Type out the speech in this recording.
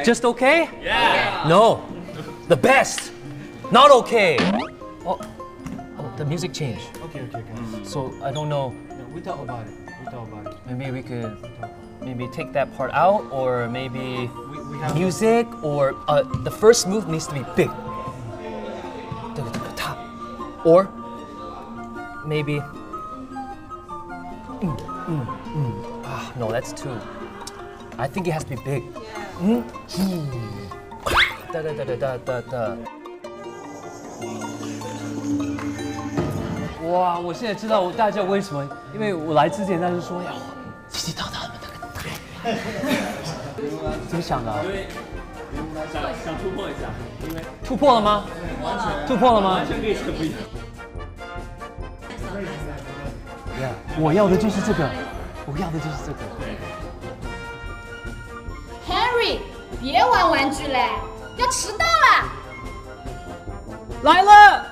Just okay? Yeah. No, the best. Not okay. Oh, the music changed. Okay. So I don't know. Yeah, we talk about it. Maybe we could maybe take that part out, or maybe We have music, or the first move needs to be big. Or maybe. No, that's too. I think it has to be big. Da da da da da da da. 哇！我现在知道我大家为什么，因为我来之前他就说要洗澡他们那个。怎么想的？想突破一下，因为突破了吗？突破了吗？完全跟以前不一样。我要的就是这个，我要的就是这个。 Henry， 别玩玩具嘞，要迟到了。来了。